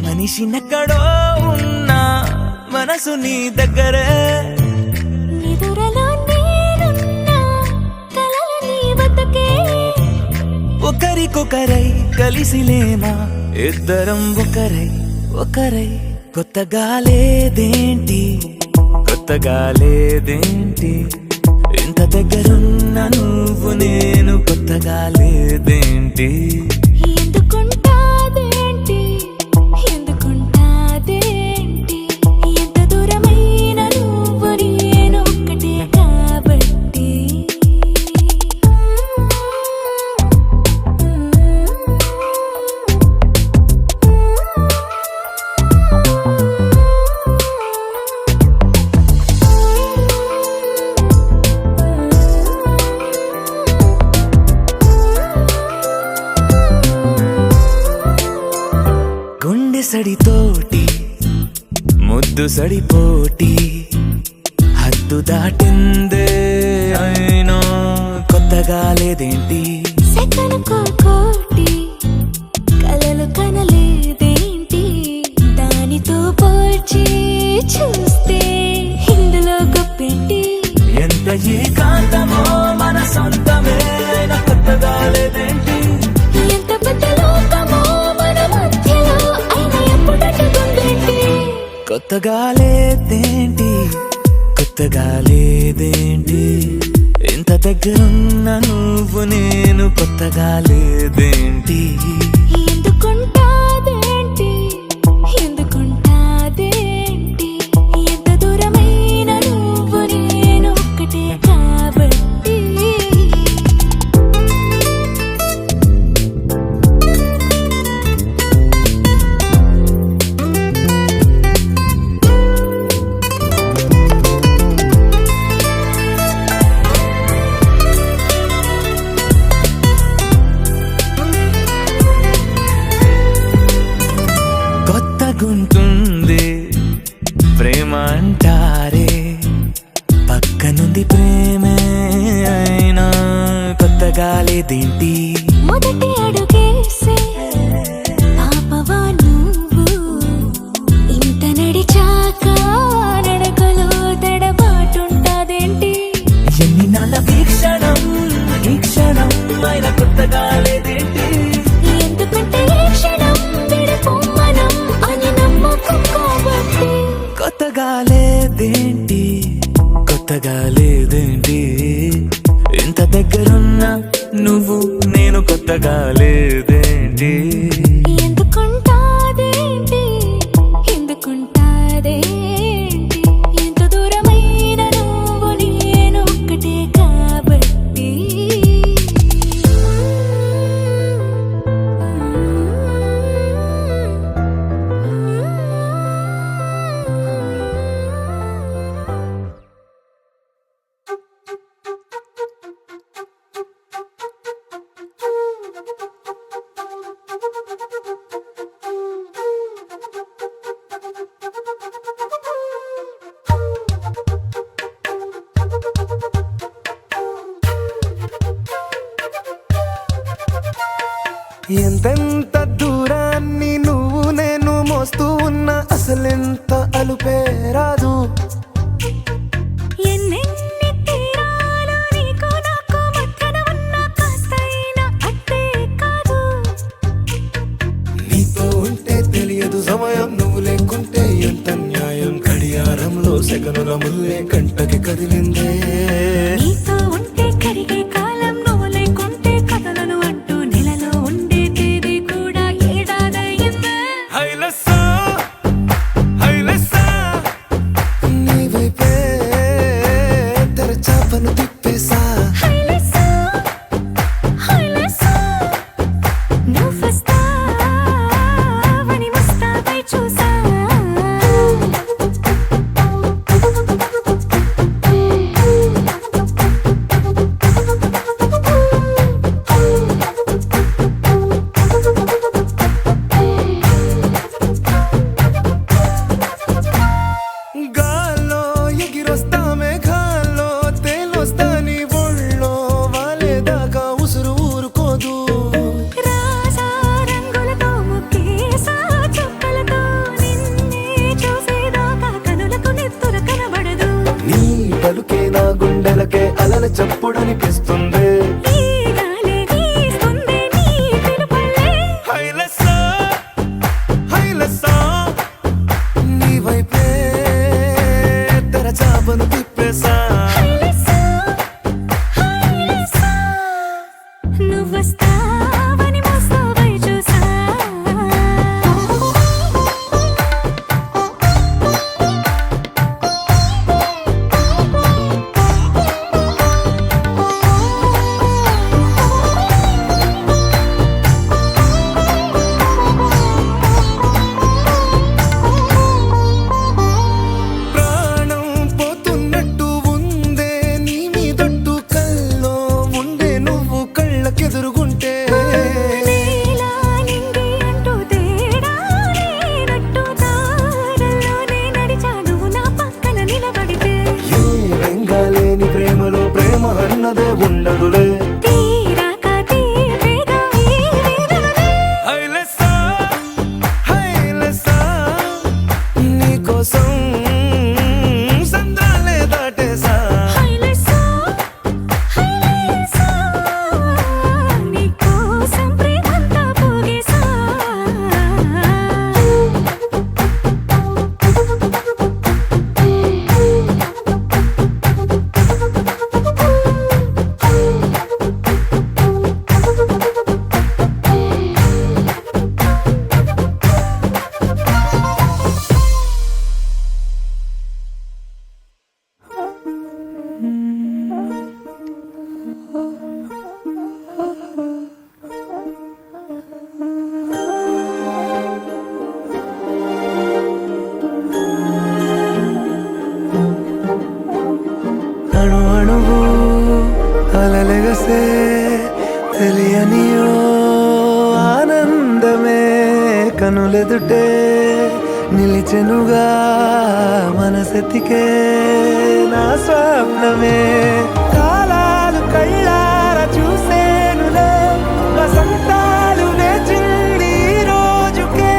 మనిషినెక్కడో ఉన్నా మనసు నీ దగ్గరే, నిదురలో నేనున్నా కలలు నీ వద్దకే. ఒకరి ఒకరికొకరై కలిసిలేమా ఇద్దరం ఒకరై ఒకరై కొత్తగా లేదేంటి కొత్తగా లేదేంటి ఇంత దగ్గరున్న నువ్వు నేను కొత్తగా లేదేంటి ఎందుకుంటాదేంటి ఎందుకుంటాదేంటి ఎంత దూరమైన నువ్వు నేను ఒక్కటే కాబట్టి గుండె సడితోటి ముద్దు సడిపోటి హద్దు దాటిందే అయినా కొత్తగా లేదేంటి సెకనుకో కోటి కలలు కనలేదేంటి దానితో పోల్చి చూస్తే ఇందులో గొప్పేంటి ఎంత ఏకాంతమో మన సొంతమే అయినా కొత్తగా లేదేంటి ఎంత పెద్ద లోకమో మన మధ్యలో అయినా ఎప్పుడట్టుకుందేంటి కొత్తగా లేదేంటి కొత్తగా లేదేంటి ఇంత దగ్గరున్న నువ్వు నేను కొత్తగా లేదేంటి ఎందుకుంటాదేంటి ఎందుకుంటాదేంటి ఎంత దూరమైన నువ్వు నేను ఒక్కటే కాబట్టి కొత్తగుంటుంది ప్రేమ అంటారే పక్కనుంది ప్రేమే అయినా కొత్తగా లేదేంటి మొదటి అడుగేసే పాపవా నువ్వు ఇంత నడిచాక నడకలో తడబాటుంటాదేంటి ఎన్ని నాళ్ళ వీక్షణం ఈ క్షణం అయినా కొత్తగా లేదేంటి ఎందుకంటే ఈ క్షణం విడిపోమనం అని నమ్మకం కాబట్టి కొత్తగా లేదేంటి కొత్తగా లేదేంటి ఇంత దగ్గరున్న నువ్వు నేను కొత్తగా లేదేంటి ఎందుకుంటాదేంటి ఎందుకుంటాదేంటి ఎంత దూరమైన నువ్వు నేను ఒక్కటే కాబట్టి ఎంతెంత దూరాన్ని నువ్వు నేను మోస్తూ ఉన్నా అసలెంత అలుపే రాదు ఎన్నెన్ని తీరాలు నీకు నాకు మధ్యన ఉన్న కాస్తైనా అట్టే కాదు నీతో ఉంటే తెలియదు సమయం నువ్వు లేకుంటే ఎంత న్యాయం గడియారంలో సెకనుల ముల్లే కంటకి కదిలిందే నీతో ఉంటే కరిగే కాలం నువ్వు లేకుంటే కథలను అంటూ నెలలో ఉండే తేదీ కూడా ఏడాదయ్యిందే హైలెస్సా హైలెస్సా నీ వైపే తెరచాపను తిప్పేసా హైలెస్సా హైలెస్సా నువ్వు వస్తావని ముస్తాబై చూసా గాల్లో ఎగిరొస్తా మేఘాల్లో తేలొస్తా నీ ఒళ్ళో వాలేదాకా ఉసురు ఊరుకోదు రాసా రంగులతో ముక్కేసా చుక్కలతో నిన్నే చూసేదాకా కనులకు నెత్తురు కనబడదు నీ పలుకే నా గుండెలకే అలల చప్పుడనిపిస్తుంది ఈ గాలి వీస్తుంది నీ ఉంటే నీలా నింగి అంటూ తేడా లేనట్టు తారల్లోనే నడిచాను నా పక్కన నిలబడితే ఏ వెంగాలేని ప్రేమలో ప్రేమ అన్నదే ఉండదులే తీరాక తీపేగా ఈ వేదనలే హైలెస్సా నీకోసం సంద్రాలే దాటేసా హైలెస్సా హైలెస్సా నీకోసం ప్రేమంతా పోగేసా అణు అణువు అలలెగసే తెలియనియో ఆనందమే కనులెదుటే నిలిచెనుగా మనసెతికే నా స్వప్నమే కాలాలు కళ్ళార చూసేనులే వసంతాలు వేచింది ఈ రోజుకే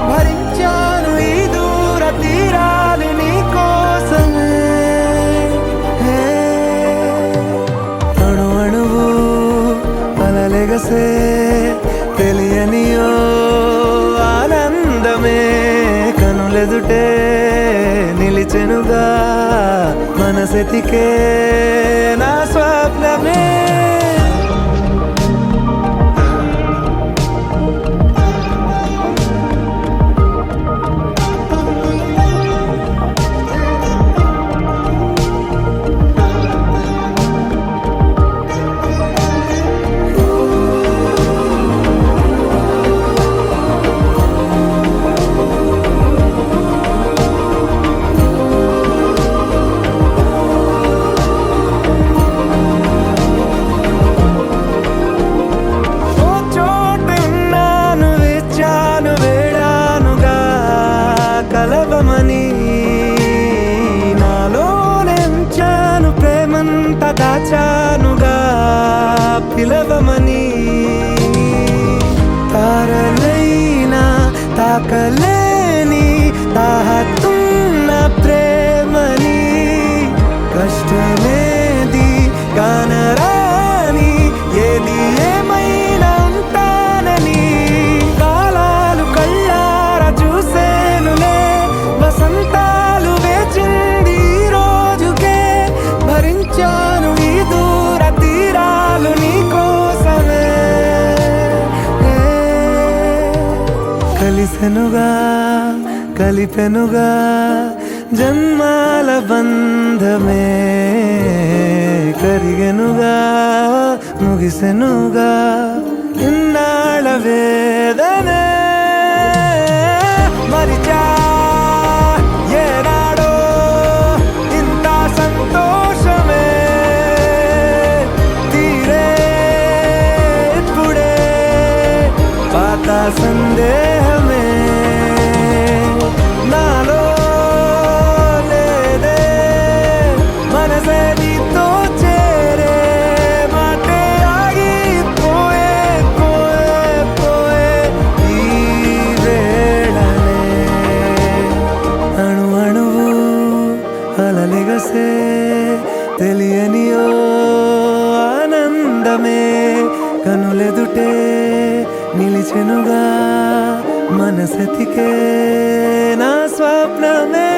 భరించాను ఈ దూర తీరాలు నీ కోసమే అణు అణువు అలలెగసే తెలియనియో ఆనందమే కనులెదుటే నిలిచెనుగా మనసెతికే నా స్వప్నమే ఓ చోటున్నాను వేచాను వేడానుగా కలవమని నాలోనెంచాను ప్రేమంత దాచానుగా పిలవమని తారలైనా తాకలేని తాహతున్న ప్రేమని కష్టమేది కానరాని ఏది ఏమైనా ఉంటానని కాలాలు కళ్ళార చూసేనులే వసంతాలు వేచింది ఈ రోజుకే భరించాను ఈ దూర తీరాలు నీ కోసమే కలిసెనుగా కలిపెనుగా జన్మాల బంధమే కరిగెనుగా ముగిసెనుగా ఇన్నాళ్ళ వేదనే మరిచా ఏనాడో ఇంత సంతోషమే తీరే ఇప్పుడే పాత సందేహమే నాలో లేదే మనసే నీతో చేరే మాటే ఆగిపోయే పోయే పోయే ఈ వేళనే అణు అణువు అలలెగసే తెలియనియో ఆనందమే కనులెదుటే నిలిచెనుగా మనసెతికే నా స్వప్నమే